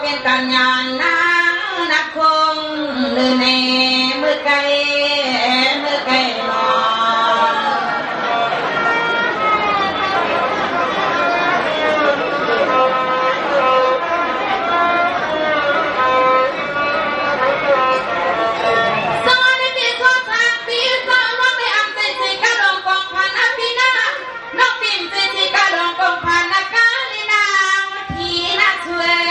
เป็นการงานนางนักคงหรือในมือไก่นอนสอนในปีสองทางปีสองน้องได้อ่ำใจสีกะลงกองพันอภินาน้องปิ่นใจสีกะลงกองพันอากาลินางทีน่าช่วย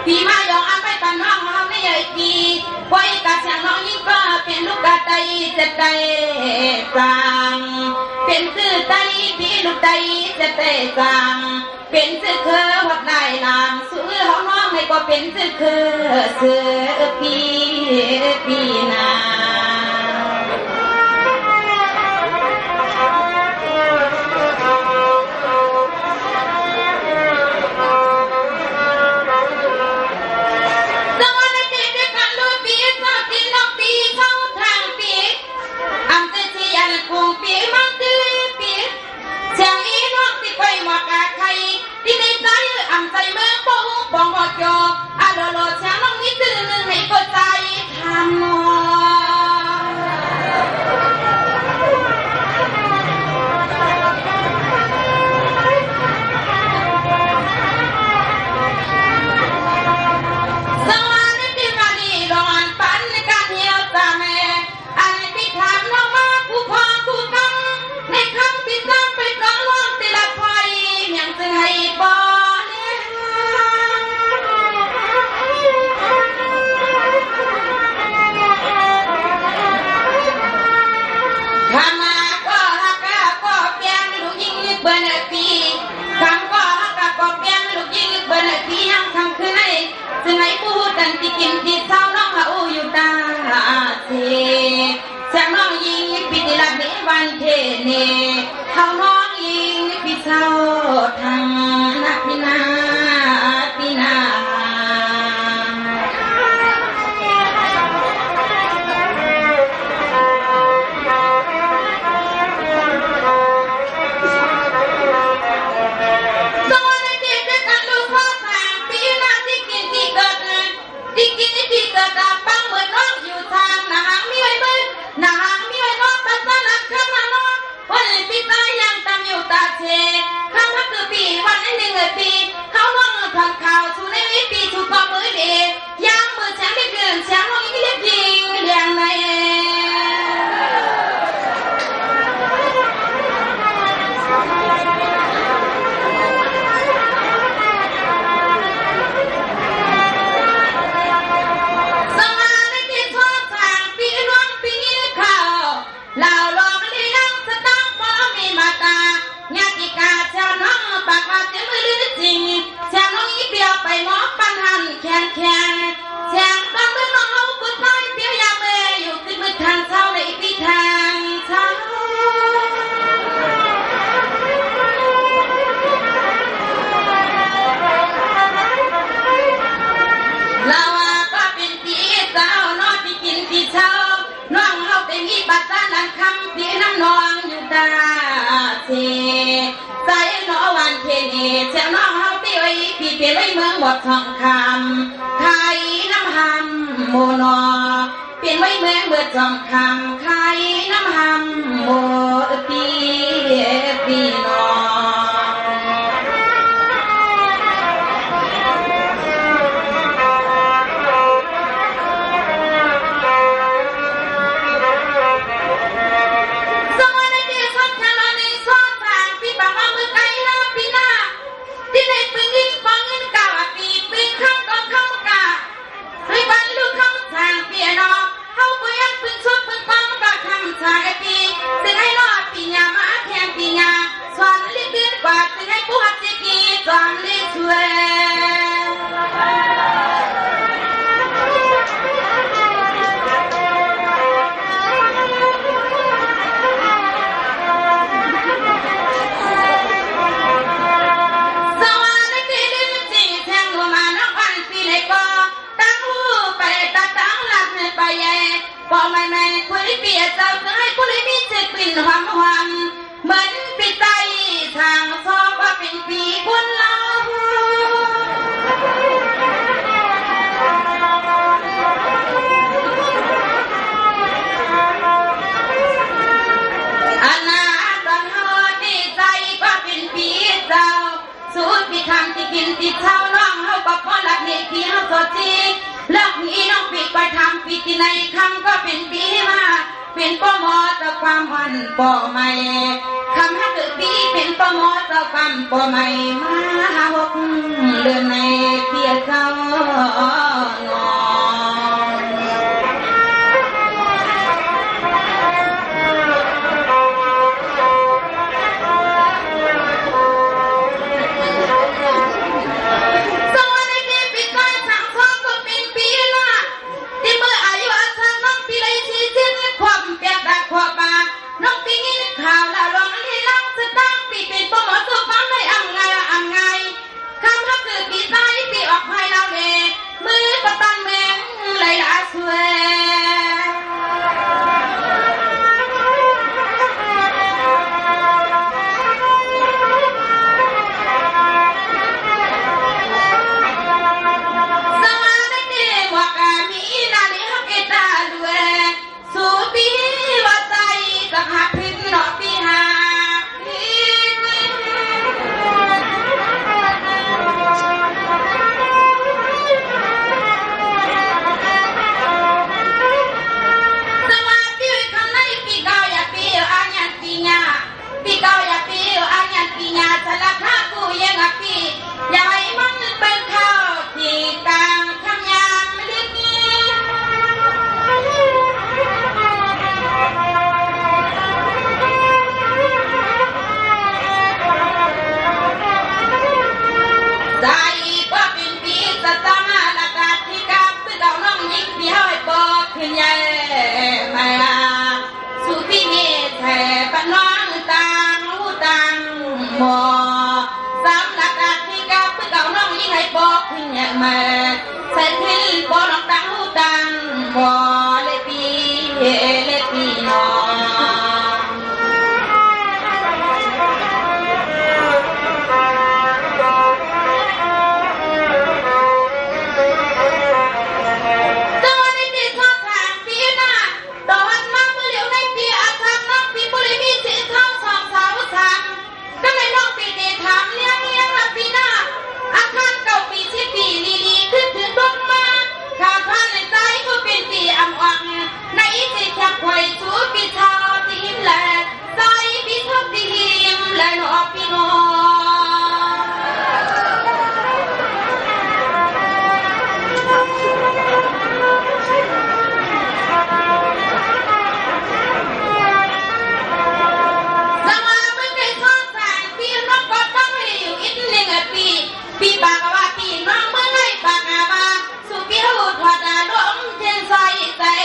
พี่มายองอาไปปันน้องเราไม่ใหญ่ปีไว้กับเสียงน้องยิ่งก็เป็นลูกกาไตจะไตจังเป็นซื้อไตพี่ลูกไตจะไตจังเป็นซื้อคือหัดได้ลางซื้อห้องน้องให้ก็เป็นซื้อคือซื้อพี่นากินที่เศร้าน้องเขาอยู่ตาเทแสงน้องยิงปิดละเมวันเทเนเขาน้องยิงปิดเศร้าทางนักพินาเปลี่ยนไว้เมืองบดทองคำไข่น้ำหำโมนอเปลี่ยนไว้เมืองบดทองคำไข่น้ำหำโมปีนอ ส คุยเปียเจ้าจะให้ผู้เลยมีเจ็ดกลิ่นหอมหอมเหมือนปีไตทางซองว่าเป็นปีบุญเราอันนาตอนเฮาดีใจว่าเป็นปีเจ้าสูตรปีคำที่กินติดเช่าน้องเฮาก็พอหลักเหตุที่เฮาสดจีเลิกนี้น้องปีไปทำปีที่ในคำก็เป็นปีมาเป็นป้อมอต่อความวันป้อใหม่คำให้เกิดปีเป็นป้อมอต่อความป้อใหม่มาหกเดือนในเพียเจ้างอน้องปีนี้ข่าวละร้องให้เล่าจะตั้งปีเป็นป้อมอตัวฟ้าไม่อ่ำไงคำพักคือปีใต้ปีออกให้เราเองมือประตันแมงไหลละสวยสวัสดีหมวกมีนาดีฮักเกตาด้วยสูปีว่าใจกับหักพิษหนอปีหาสวัสดีคำนั้นปีเก่าอย่าปีอันยันปีหน้าปีเก่าอย่าปีอันยันปีหน้าสลับหน้ากูยังอ่ะปีอย่าให้มันเป็นข้าวที่กลางทำยามไม่ได้กินใจก็เป็นปีสตามาละกาที่กาคือเก่าน้องยิ่งปีห้อยปอขึ้นใหญ่มาสู่พี่เมธแทปน้องต่างหูต่างหมอสามละกาที่กาคือเก่าน้องยิ่งให้ปอขึ้นใหญ่มาใส่ขึ้นปอน้องต่างหูต่างหมอเลปีน้องในสิทธิ์คอยชูปีชาทีมแหลกใจปีชอบทีมและหนอปีนอปีปากว่าปีน้องเมื่อไงปากว่าสุปีหูถอดลมเช่นใส่แต่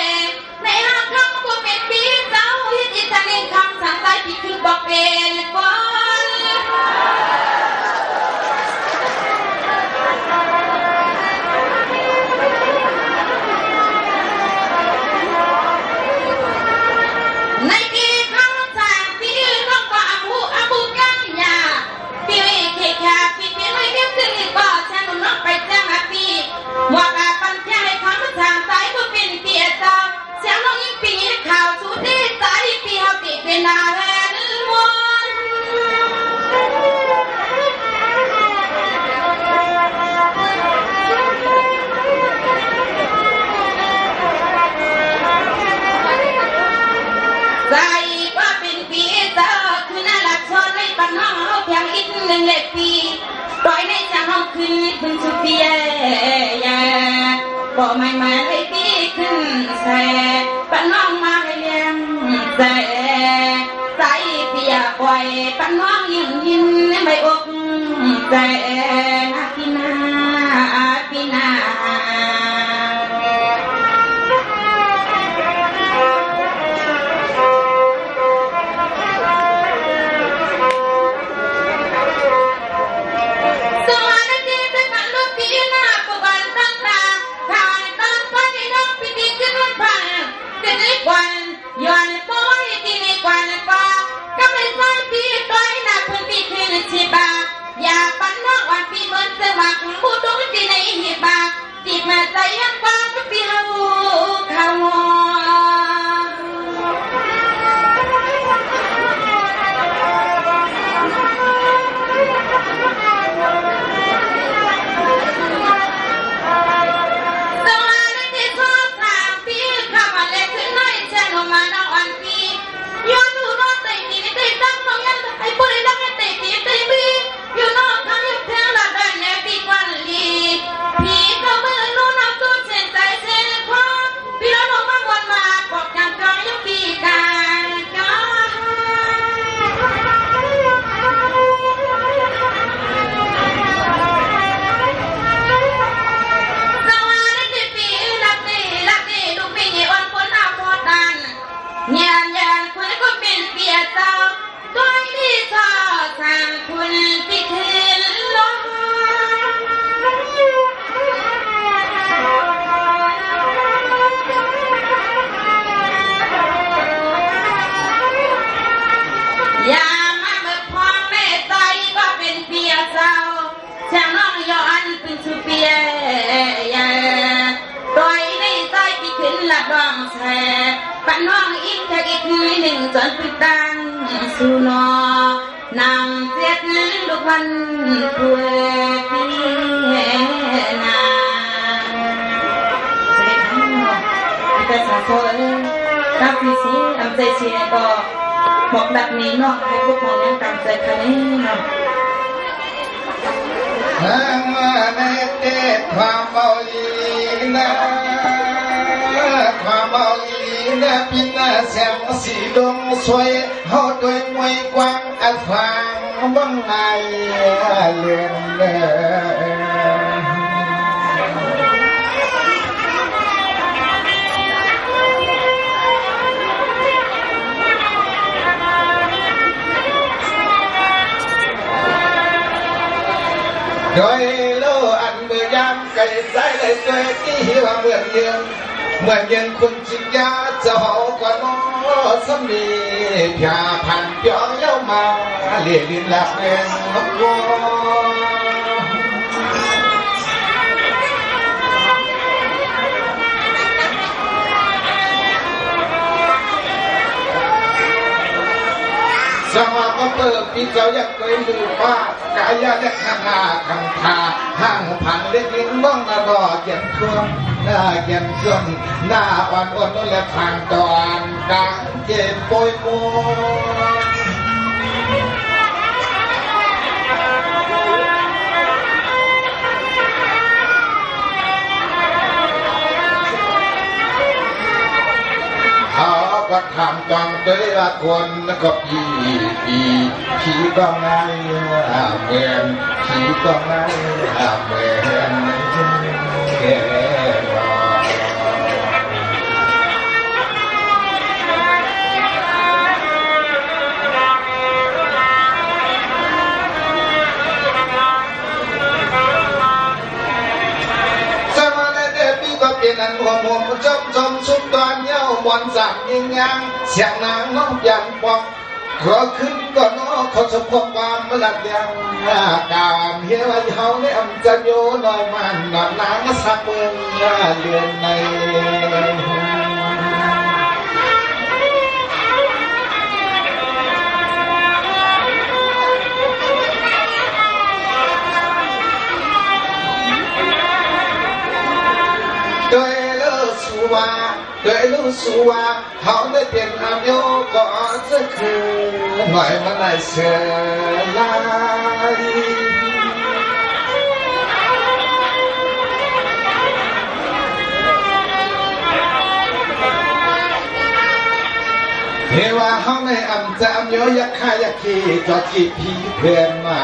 ในห้างคำก็เป็นปีเจ้าฮิตอิตาเลียนคำสั่งใจปีคือบอกเป็นคนในปีคำสั่งปีน้องก็อาบูกันยาปีเขียปีไม่เบี้ยซึ่งก็ฉันน้องไปแจ้งปีว่าการปัญญาให้คำสั่งใจก็เป็นปีเจ้าเสียงน้องยิ่งปีข่าวสุดที่ใจปีเขาติดเป็นนาแลนวนใจว่าเป็นปีเจ้าคือน่ารักชนในปัญหาเขาเพียงอีกหนึ่งเล็กปีปล่อยในจะห้องขึ้นสุดเปียบอกไม่มาให้ปีขึ้นแสปันน้องมาให้เลี้ยงแสใจเปียปล่อยปันน้องยิ้มไม่อกแสปีนาวัน มาใจยังกว่าทุกปีเฮาเขา ปันน้องอีกจากอีกหนึ่งจนติดตังสู่นอนำเสียดลูกวันป่วยพี่นาเสด็จทั้งหมดแต่สาโซเอ้ยรับพีสีลำใจเชียร์ก็หมกดับนี้นอกให้พวกมองยังตามใจคันนี้เนาะในเตะความเมาลีนะความเมาลีนะพินาแสงสีดงสวยเฮาด้วยมวยกว้างอันฟังบังไงเลื่อนโดยโลอันเมื่อยามไก่ใจเลยตัวที่ว่าเหมือนยังคุณจิตยาจะหอกว่าน้อสมีพยาพันเปียวเย้ามาเลี้ยลินหลักแรงวัวสมาก็เปิดปีเจ้าอยากเคยดูว่ากายเล็กหน้าขังทาห้างผ่านเล็กลิ้นบ้องรอเย็นเครื่องหน้าเย็นเครื่องหน้าอ่อนอ่อนและทางตอนกลางเจ็บปวยมัวก็ทำจังด้วยละคนก็พี่ก็ไงเหมือนพี่ก็ไงเหมือนแกนั่นหัวหมุนจมสุดตอนเย้าบอลสั่งยิงยังเสียงนางน้องยันปอกขอขึ้นก็น้อเขาสมพบความมาลัดยังการเฮียว่าเขาเนี่ยจะโยน้อยมันนอนนางสักเมืองเดือนในโดยรู้สึกว่าเขาได้เปลี่ยนอายุก็จะคือหน่อยมันได้เสียลายเฮว่าเขาในอำจะอำโยยักขายขี้จอดจีพีเพื่อนมา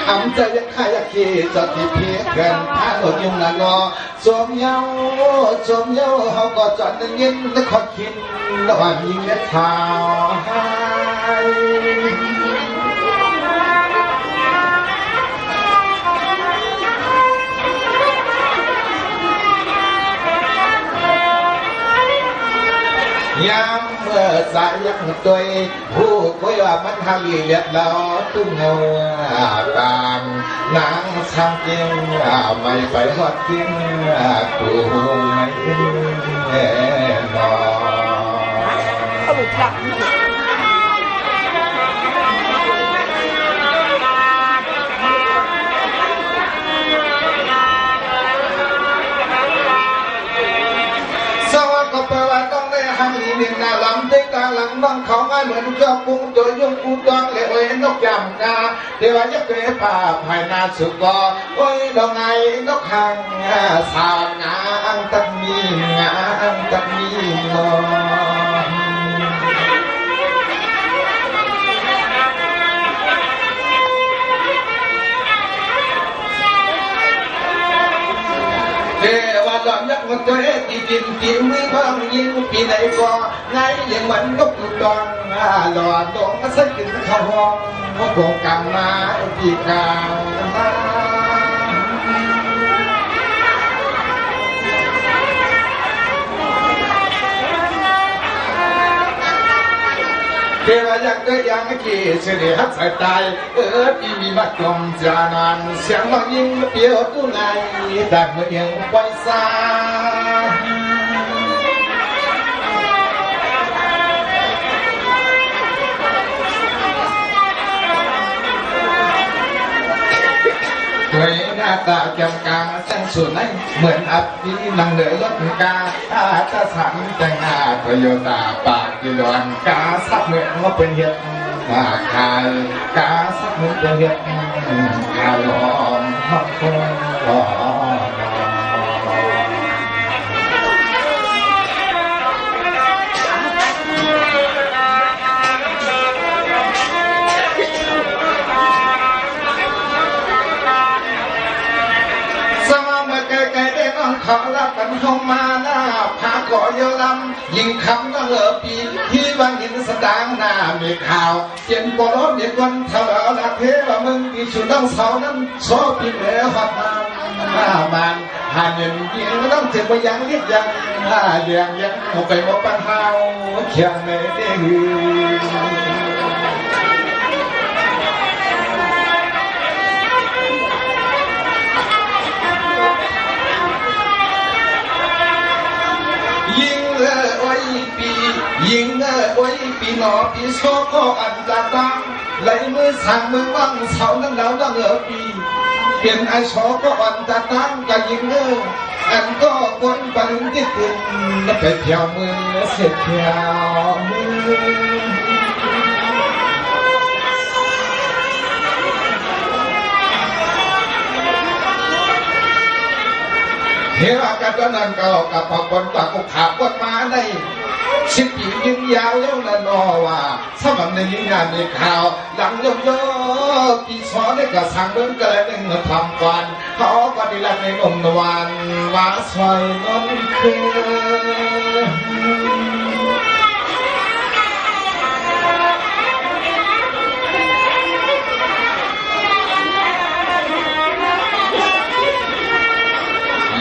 อำจะยักขายขี้จอดจีพีเพื่อนถ้าหลดยุ่งละงอสวมเย้าเขาก็จอดยินและขอคิดระหว่างยิงและข่าวให้ยามเมื่อสายยังตัวผู้คุยว่ามันทำเลียดเราตุ้งเงาตาม นางทำเจียงไม่ไปหอดทิ้งกูไม่แน่นอนก็แปลว่าต้องได้หันเรียนหน้าลำได้ตาหลังน้องเขาง่ายเหมือนเจ้าปุ้งโดยยุ่งกูต้องเลี้ยนกยำกาเดี๋ยวจะเกยป่าภายนาสุกอโอ้ยดอกไงนกหางสาวงาอังตักมีงาอังตักมีนอเทวดายักษ์มันตัวเองกินกินมือพังยิงปีไหนก็ไงยังมันนกอยู่ตองหลอดดงมาใส่กินข้าวห้องก็โกงกำมาปีกาเทวยักษ์ก็ยังกี่เสด็จสายตายปีมีบัดจมจานานเสียงมันยิงเปียวตู้ไหนแต่เมื่อยังไว้ซาด้วยหน้าตาแจ่มกลางแต่งส่วนนั้นเหมือนอับปีนังเหลือรถกาตาสันแต่งหน้าประโยชน์ปากจีดอนกาสักเหมือนว่าเป็นเห็ดขายกาสักเหมือนเป็นเห็ดขายหอมหอมหอมขอรับกันเข้ามาหน้าพาขอเยลำยิงคำก็เหลือปีที่บางหินสตางหน้ามีข่าวเจ็บปวดเด็กวันเท่าละเทว่ามึงที่ชุดต้องเสานั้นโชคปีเหนือหัดมามันหาเงินยิงต้องเจ็บไปยังเรียกยังเดียงยังเอาไปมาปันเท้าเขียนไม่ได้ยิงโอ้ยปีหนอปีโซก็อันตาตังไหลมือสั่งมือว่างเสานั้นแล้วต้องปีเปลี่ยนไอโซก็อันตาตังก็ยิงอันก็คนบันที่ตุนไปเที่ยวมือเสียเที่ยวมือเทวกันตอนนั้นก็กับพคนตะกุขาบนมาในสิบปียิงยาวเย้าละนอว่าสมัยในยิงงานในข่าวหลังยกโยปีสอนได้กับสังเบิ้งก็เลยเงินทำกวนเขาก็ได้รับในนมนวานว่าสวยนนคือ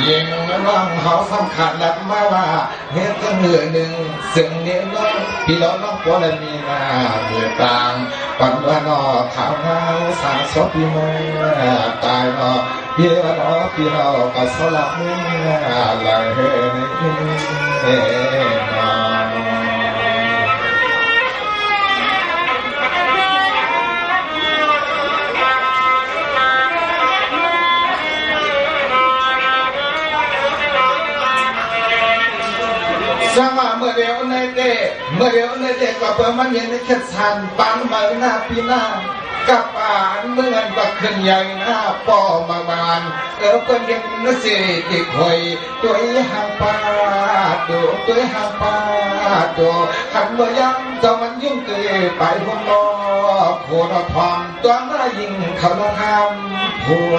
ยิงน้องเขาสำคัญหลักมาว่าเฮ็ดก็เหนือหนึ่งซึ่งเนี้ยน้องพี่น้องพอและมีนาเมื่อต่างปันว่านอขาวเงาสาสพี่มือตายนอพี่ว่านอพี่น้องก็สลับมือไหลเฮ้นอสมาเมื่อเดียวในเด็กก็เปิดมันเย็นในแค่สันปันใบหน้าปีหน้ากับอ่านเมื่อก็ขึ้นใหญ่หน้าป่อมาบานก็ยังนึกสิติดหอยตัวห่างปาตัวห่างปาตัวหันเมื่อยังจะมันยุ่งเกยไปหัวล้อโคตรพร้อมตัวหน้ายิงเขาละทำหัว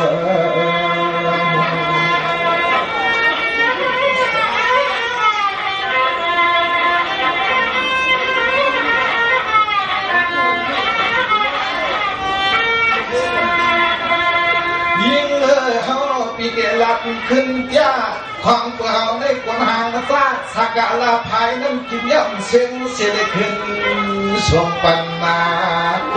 ปีเกลับขึ้นยาความเปล่าในกวนหางซาสักลาภายนั้นกินย่ำเสียงเสียขึ้นสวงปันนาโก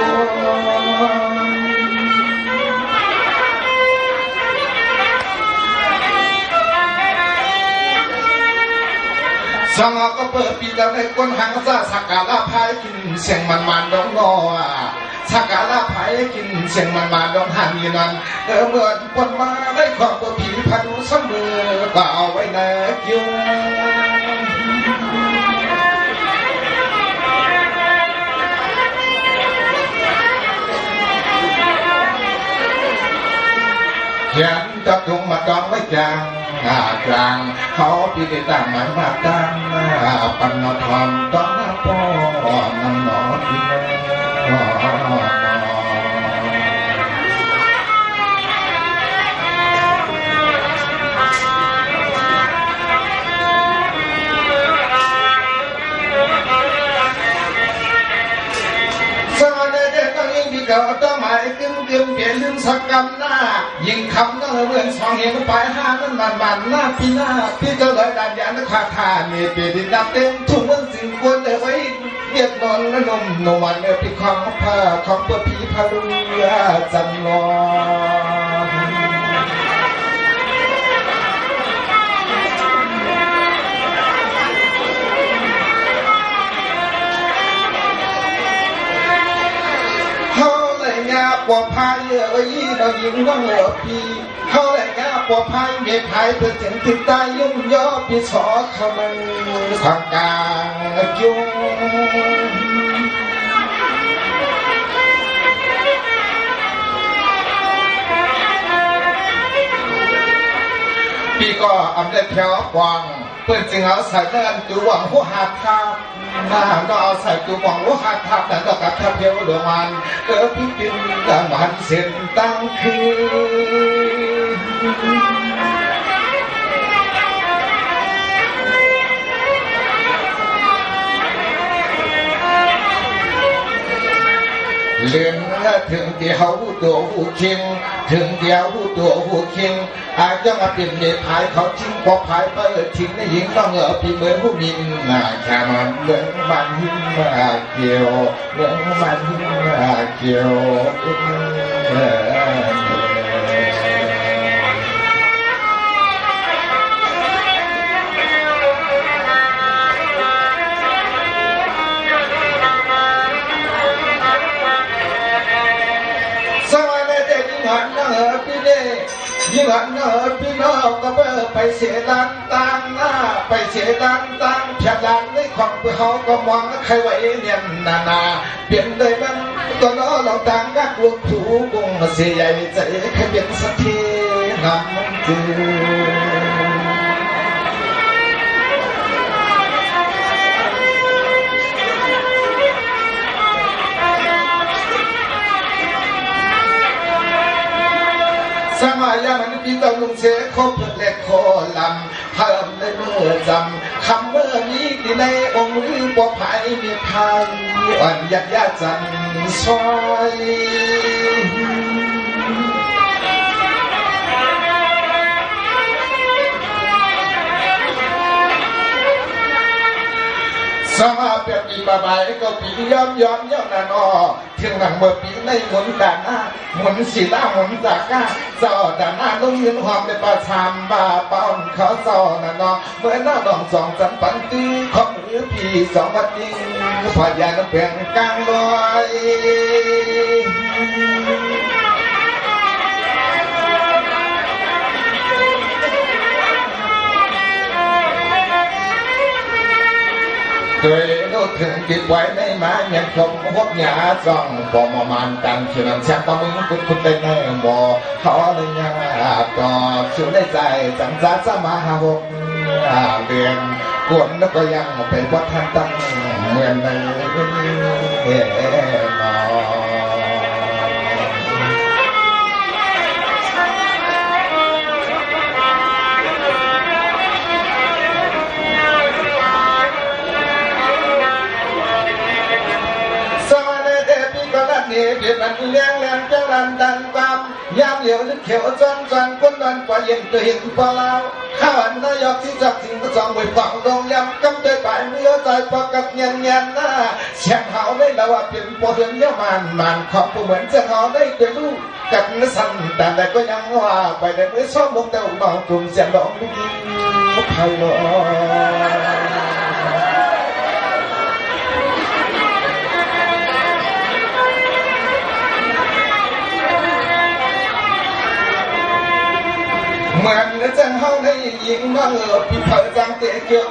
สองก็เปิดปีแล้วในก้นหางซาสักการะพายกินเสียงมันดองงอสักการะพายกินเสียงมันดองหันยีนันเหมือนคนมาได้ของตัวผีพันเสมอก็เอาไว้ในคิวเขียนจับถุงมาจองไว้กลางกลางเขาปีติต่างหมายมาตั้งปันนทอมต้องพ่อนำหนอที่เกิดต้นไม้ตึ้งเปลี่ยนลืมสักกำหน้ายิงคำนั่งเลื่อนสองเห็นไปห้านั่นมันหน้าพี่เจ้าเลยดันยันขาทานนี่ปีดินดับเต็มทุ่งเมืองสิ่งควรเลยไว้เรียบนอนและนมนวันเนี่ยพี่ของผ้าของเพื่อพี่พาลุยจำลองปวดพายเอ้ยเรายิงน้องเหลือพี่เขาแหล่งงาปวดพายเมียพายเพื่อถึงติดตายยุ่งย่อพี่สอเขามันทางกลางยุ่งพี่ก็อำได้แถวกวางเพื่อนจึงเอาใส่เงินตัวหวังหัวหาทาน้าก็เอาใส่ตัวหวังหัวหาทาแต่ก็กับทับเพียวดวงมันพี่กินดังวันเส้นตั้งคืนเลื่อนถึงเดียวตัวหูคิงถึงเดียวตัวหูคิงอาจจะมาเปลี่ยนเด็กพายเขาทิ้งพอพายเปิดทิ้งในหญิงต้องพี่เหมือนผู้มินแค่มันเหมือนมันหิมมาเกี่ยวเหมือนมันหิมมาเกี่ยวยิ่งหันพี่น้องก็ไปเสียดันตังหน้าไปเสียดันตังแผดดันในของเพื่อเขาก็มองใครไว้เนี่ยนาเปลี่ยนเลยมันก็น้อเราต่างกักลูกถูกงเสียใหญ่ใจแค่เปลี่ยนสักทีนำมันจืสมัยมันพี่ต้องลุงเสียคบเล็กโคลำเพิ่มในเมื่อจำคำเมื่อนี้ที่ในองค์ลือปวดภัยมีภัยอ่อนยักยาจันซอยสมาเปียปีบาบายก็ปีย้อมนั่นอ้อถึงหลังเมื่อปีในหมุนด่านหน้าหมุนสีหน้าหมุนจากก้าเจ้าด่านหน้าลุงยืนหอมในประชามบาเป้าเขาเจ้านั่นอ้อเมื่อหน้าดองสองจันปันตีของมือพี่สองวันนี้พอยาน้ำเปลี่ยนกลางลอยโดยรู้ถึงจิตไว้ในมายังคงพบหยาจ้องบ่มามันตังเชื่อแช่ปมึงคุณได้แน่บ่เขาเลยยาต่อชื่อในใจจังจ้าจะมาหาหกเดือนกวนแล้วก็ยังเป็นวัฒนตั้งเหมือนในนอเดี๋ยวมันเลี้ยงแหลมเจ้าลันดันความยามเหลียวลึกเขียวจนก้นดันกว่าเย็นตัวเห็นพอเราข้าวันนายกที่จับสิ่งก็จองไว้ฝังลงยำกำใจไปเมื่อใจปะกับเงียนหน้าเสียงเขาได้แล้วว่าเป็นปวดเรื่องเยอะมันขอบเหมือนจะเขาได้ตัวลูกกับนสั่นแต่ก็ยังว่าไปในเมื่อชอบมองแต่หนองกลุ่มเสียงร้องไม่ดีไพเราะ เหมือนจังเฮาได้ยิงน้องพี่เผอจังเตะเกี่ยว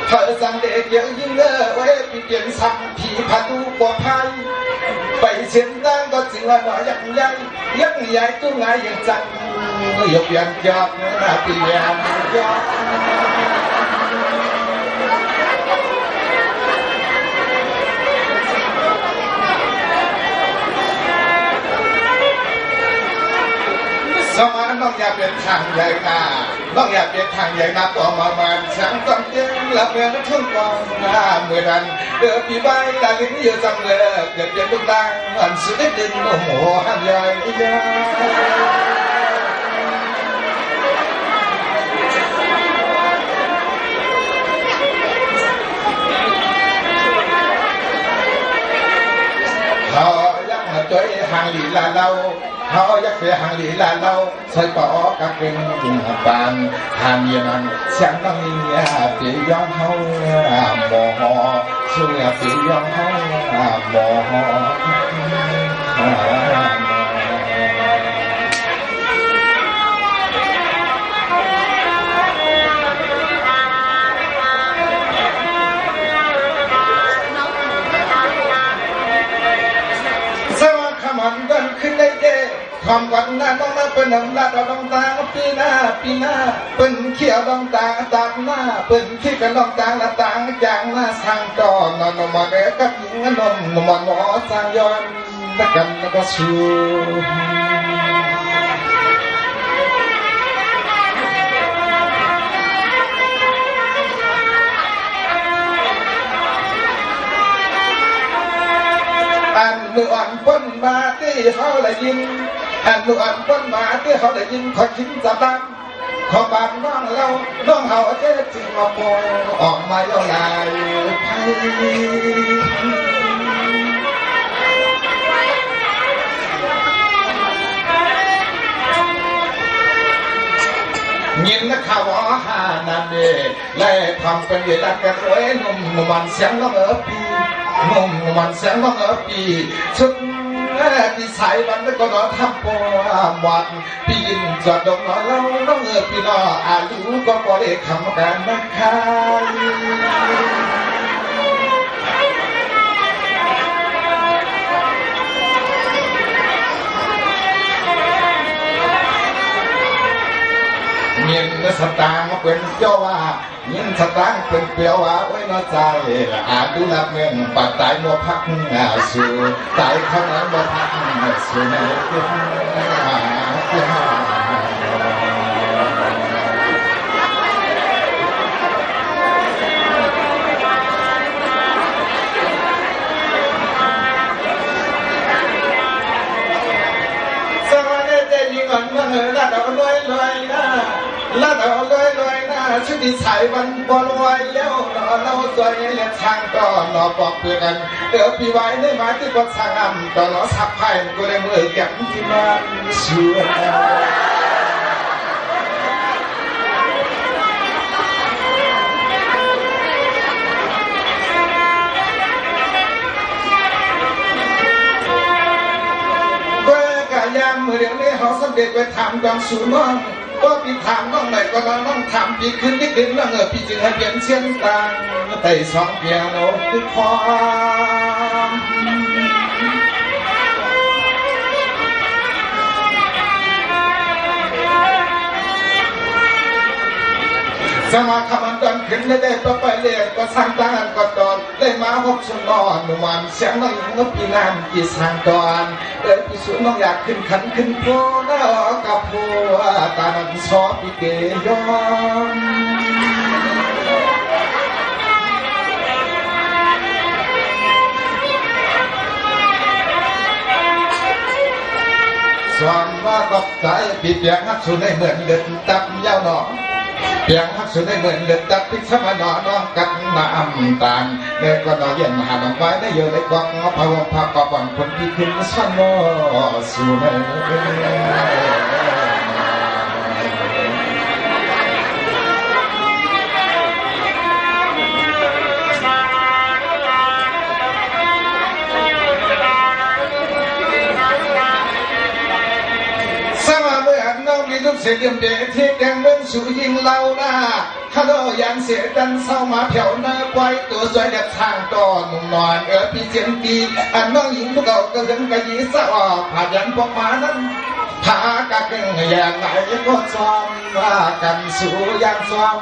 เผอจังเตะเกี่ยวยิงไว้พี่เปลี่ยนสั่งผีพัดูปลอดภัยไปเชียนตั้งก็จริงว่าหน่อยยักใหญ่ตู้ไงยังจังยกยันยอดนะเปลี่ยนยอดสมาน้องอยากเป็นทางใหญ่นาน้องอยากเป็นทางใหญ่นาต่อมามันฉันต้องเต้นละเมืองทุ่งกองหน้าเมื่อนั้นเดือปีใบลาลิ้นเยอะจังเลยเกิดเป็นลูกดังอันสุดดินโอ้โหห้ามใหญ่ใหญ่เขายักษ์มาตัวห่างหลีลาเราเขาอยากไปหางหลีลาเราใส่ปอกับเป็นกินปานทานเย็นนั้นเสียงต้องมีเปียย้อนเขาหมอช่วยเปียย้อนเขาหมอมันกันขึ้นได้เด้ความหวังหน้าต้องมาเป็นน้ำลาดดองตาปีหน้าเป็นเขียวดองตาตามหน้าเป็นขี้กันดองตาละต่างจางหน้าสร้างจอนอนมาเด็กกับหญิงนมมันหมอสร้างย้อนนักกันนักสู้อันมืออ่อนพ้นมาที่เขาได้ยินอันมืออ่อนพ้นมาที่เขาได้ยินขอชิ้นสะบังขอบางน้องเราน้องเขาเจ๊จริงมาปล่อยออกมาแล้วลายไพ่ยินนักข่าวหานาเดไล่ทำเป็นเวลากันรวยนุ่มมันเสียงน้องปีนุ่มมันเสียงน้องปีชุดที่สายวันก็นอนทับปวดปีนจอดดงนอนเล่าน้องปีนออายุก็พอได้คำการนักขายเงินสตางค์เป็นเจ้าว่าเงินสตางค์เป็นเปียวว่าไว้นอใจอาดูนับเงินปัดตายโมพักสู่ตายเท่านั้นโมพักสู่ในสวัสดีเจ้าหญิงอ่อนเมืองลาดเอาลอยนะลาดเอาลอยนะชุดที่สายวันบอลไว้แล้วเราสวยเลี้ยงช่างก็นอปอกเพื่อกันปีไว้ได้มาที่ปอดสางตอนเราสับไผ่ก็ได้เมื่อแก่ที่มันสวยยามเมื่อเดี๋ยวนี้เขาสำเร็จไปทำกองสูน้องก็พี่ถามน้องไหนก็น้องทำพี่ขึ้นนิดนึงแล้วพี่จึงให้เปลี่ยนเชียงต่างแต่สองเพียงโน้คือความสมาคมันตอนขึ้นได้ต่อไปเรียกก็สร้างตานก็ตอนได้มาหกชั่วโมงหนุ่มเสียงน้องงบปีน้ำกี่สร้างตอนพี่สุน้องอยากขึ้นขันขึ้นโพน่ากับโพตานันชอบพี่เกยอนส่วนว่าตกใจพี่เปียกฮักสุดในเหมือนเดินตับยาวหนอเพียงฮักสุดได้เหมือนเดือดตัดพิษมาหนอน้องกันมาอำตานเด็กก็นอเย็นหาน้องไว้ได้เยอะได้กองพะวงพะกอบวันคนที่ขึ้นชั้นโมสู่ในสมาเมื่อน้อง มีลูกเสียเดียมเดชที่แกงเมืองสู่ยิงเล่าหน้าฮัลโหลยังเสียดันเศร้ามาแผ่วหน้าไว้ตัวสวยเด็ดทางต่อหนุ่มนอนพี่เจียนปีอันน้องหญิงพวกเราก็ถึงกะยีสะออกผ่ายันพวกมานั้นพากะเก่งอย่างไหนก็ซ้อมว่ากันสู่ยางซ้อม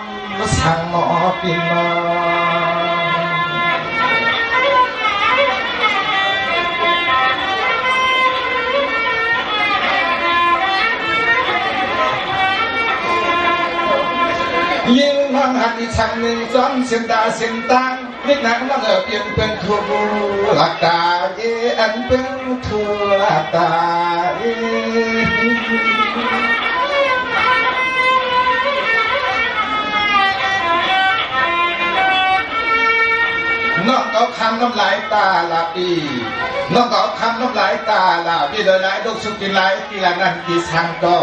สั่งหมอปีนอยิงน้องหันอีชังหนึ่งซ้อนเสียงตาเสียงตังนิดหนักน้องเปลี่ยนเป็นทูหลักตาอันเป็นทูหลักตาน้องเอาคำน้ำลายตาลาปีน้องเอาคำน้ำลายตาลาปีโดยหลายดกสุกินหลายกีฬานันกีสังก็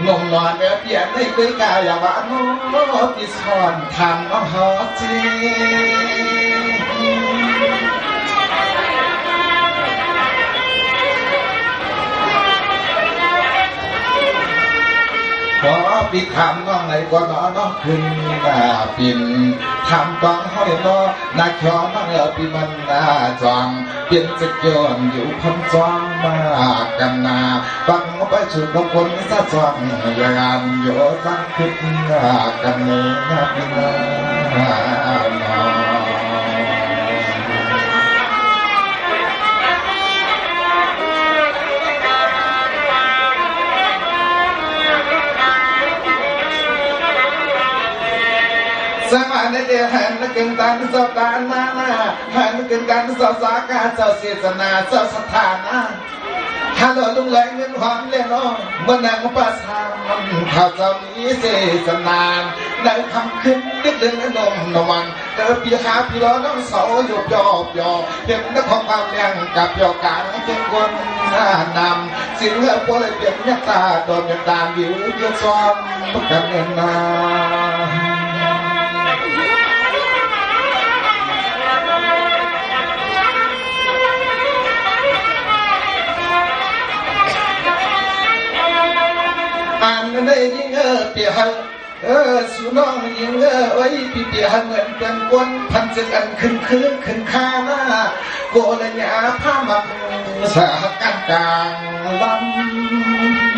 นมนอนเปลี่ยนไม่เคยกายอย่าว่าน้องปีสอนทำน้องหอจีขอปีคำน้องไหนก็น้องขึ้นปิ่นทำต้องห้อยน้องนักขอน้องปีมันจองเปลี่ยนจะโยนอยู่พันจองมากันนาฟังไปชุดของคนซะจองอย่างโยตั้งขึ้นกันนี้ปีนาสมาในเดียหันกึ่งตันสอบตาหน้าหันกึ่งตันสอบสากาสอบเสียสนาสอบสถานะฮัลโหลลุงแหลงเงินหอมเล่นน้องเมื่อนางประสานข่าวเจ้านี้เสียสนานได้คำขึ้นนิดเดินนมนมันพี่หาพี่ล้อน้องเสาหยบยอเห็นนักของความแรงกับยอกางเจ้าคนนำสิ่งเหล่าพวกเลยเปลี่ยนยักตาโดนยักตาวิวเยอะซ้อมกันเงินนาอันได้ยิงเปียหันสุน้องยิงไว้พี่เปียหันเหมือนเป็นวนพันจึงอันขึ้นข้าหน้าโกเลยหยาผ้ามักสากันกลางลำ